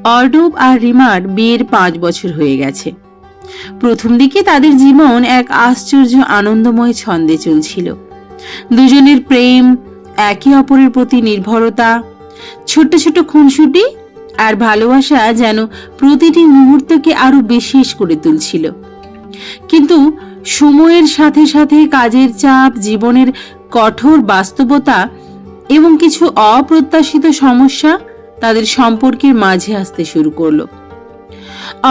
অর্ণব আর রিমার বিয়ের 5 বছর হয়ে গেছে। প্রথম দিকে তাদের জীবন এক আশ্চর্য আনন্দময় ছন্দে চলছিল। দুজনের প্রেম, একে অপরের প্রতি নির্ভরতা, ছোট ছোট খুনসুটি আর ভালোবাসা যেন প্রতিটি মুহূর্তকে আরো বিশেষ করে তুলছিল। কিন্তু সময়ের সাথে সাথে কাজের চাপ, জীবনের কঠোর বাস্তবতা এবং কিছু অপ্রত্যাশিত সমস্যা তাদের সম্পর্কের মাঝে আসতে শুরু করলো।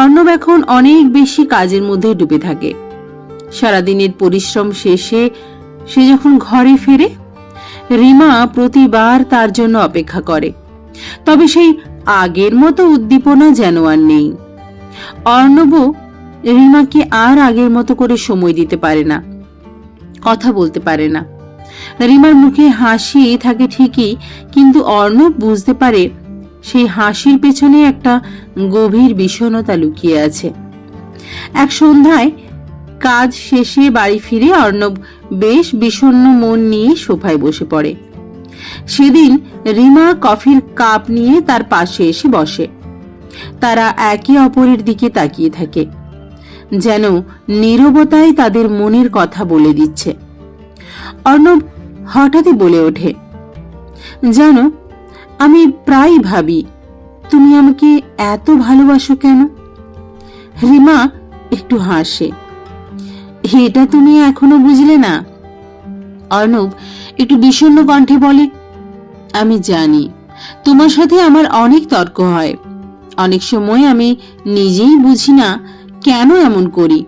অর্ণব এখন অনেক বেশি কাজের মধ্যে ডুবে থাকে। সারাদিনের পরিশ্রম শেষে সে যখন ঘরে ফেরে, রিমা প্রতিবার তার জন্য অপেক্ষা করে, তবে সেই আগের মতো উদ্দীপনা যেন আর নেই। অর্ণবও রিমাকে আর আগের মতো করে সময় দিতে পারে না, কথা বলতে পারে না। রিমার মুখে হাসি থাকে ঠিকই, কিন্তু অর্ণব বুঝতে পারে সেই হাসির পেছনে একটা গভীর বিষণ্ণতা লুকিয়ে আছে। এক সন্ধ্যায় কাজ শেষে বাড়ি ফিরে অর্ণব বেশ বিষণ্ণ মন নিয়ে সোফায় বসে পড়ে। সেদিন রিমা কফির কাপ নিয়ে তার পাশে এসে বসে। তারা একে অপরের দিকে তাকিয়ে থাকে, যেন নীরবতায় তাদের মনের কথা বলে দিচ্ছে। অর্ণব হঠাৎই বলে ওঠে, জানো, আমি প্রায় ভাবি তুমি আমাকে এত ভালোবাসো কেন? রিমা একটু হাসে। এটা তুমি এখনো বুঝলে না? অর্ণব একটু বিষণ্ণ কণ্ঠে বলে, আমি জানি তোমার সাথে আমার অনেক তর্ক হয়। অনেক সময় আমি নিজেই বুঝি না কেন এমন করি,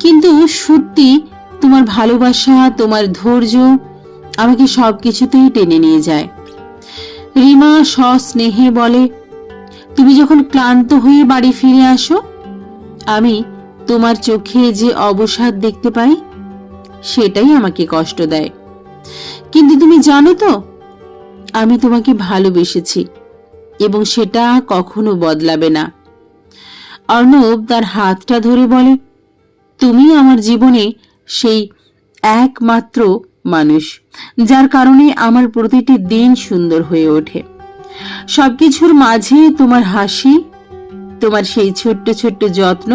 কিন্তু সত্যি তোমার ভালোবাসা, তোমার ধৈর্য আমাকে সবকিছুতেই টেনে নিয়ে যায়। রিমা সস্নেহে বলে, তুমি যখন ক্লান্ত হয়ে বাড়ি ফিরে আসো, আমি তোমার চোখে যে অবসাদ দেখতে পাই, সেটাই আমাকে কষ্ট দেয়। কিন্তু তুমি জানো তো, আমি তোমাকে ভালোবেসেছি এবং সেটা কখনো বদলাবে না। অর্ণব তার হাতটা ধরে বলে, তুমি আমার জীবনে সেই একমাত্র মানুষ যার কারণে আমার প্রতিটি দিন সুন্দর হয়ে ওঠে। সবকিছুর মাঝে তোমার হাসি, তোমার সেই ছোট্ট ছোট্ট যত্ন,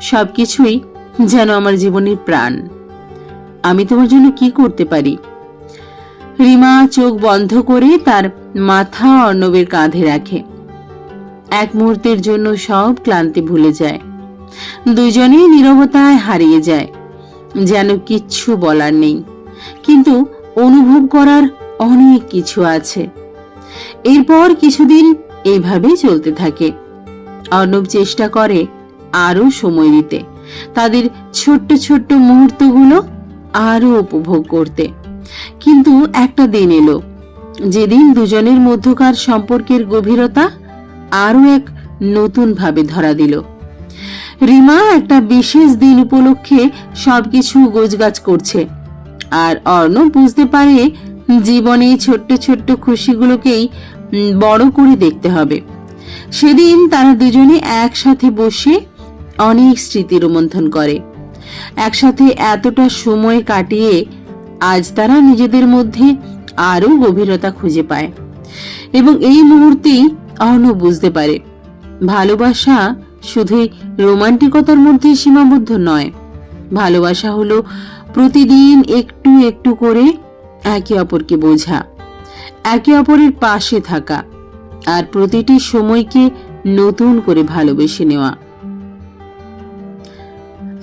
সবকিছুই যেন আমার জীবনের প্রাণ। আমি তোমার জন্য কি করতে পারি? রিমা চোখ বন্ধ করে তার মাথা অর্ণবের কাঁধে রাখে। এক মুহূর্তের জন্য সব ক্লান্তি ভুলে যায়। দুজনেই নীরবতায় হারিয়ে যায়, যেন কিচ্ছু বলার নেই, কিন্তু অনুভব করার অনেক কিছু আছে। এরপর কিছুদিন এইভাবেই চলতে থাকে। অর্ণব চেষ্টা করে আরো সময় দিতে, তাদের ছোট্ট ছোট্ট মুহূর্তগুলো আরো উপভোগ করতে। কিন্তু একটা দিন এলো, যেদিন দুজনের মধ্যকার সম্পর্কের গভীরতা আরো এক নতুন ভাবে ধরা দিল। রিমা একটা বিশেষ দিন উপলক্ষে সবকিছু গোছগাছ করছে, আর অর্ণব বুঝতে পারে জীবনে ছোট্ট ছোট্ট খুশিগুলোকেই বড় করে দেখতে হবে। সেদিন তারা দুজনে একসাথে বসে অনেক স্মৃতি রোমন্থন করে। একসাথে এতটা সময় কাটিয়ে আজ তারা নিজেদের মধ্যে আরো গভীরতা খুঁজে পায়। এবং এই মুহূর্তেই অর্ণব বুঝতে পারে, ভালোবাসা শুধুই রোমান্টিকতার মধ্যে সীমাবদ্ধ নয়। ভালোবাসা হলো প্রতিদিন একটু একটু করে একে অপরকে বোঝা, একে অপরের পাশে থাকা, আর প্রতিটি সময়কে নতুন করে ভালোবেসে নেওয়া।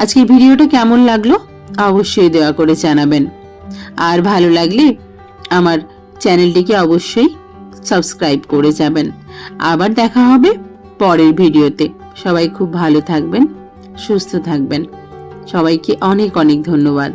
আজকের ভিডিওটা কেমন লাগলো অবশ্যই দয়া করে জানাবেন, আর ভালো লাগলে আমার চ্যানেলটিকে অবশ্যই সাবস্ক্রাইব করে যাবেন। আবার দেখা হবে পরের ভিডিওতে। সবাই খুব ভালো থাকবেন, সুস্থ থাকবেন। সবাইকে অনেক অনেক ধন্যবাদ।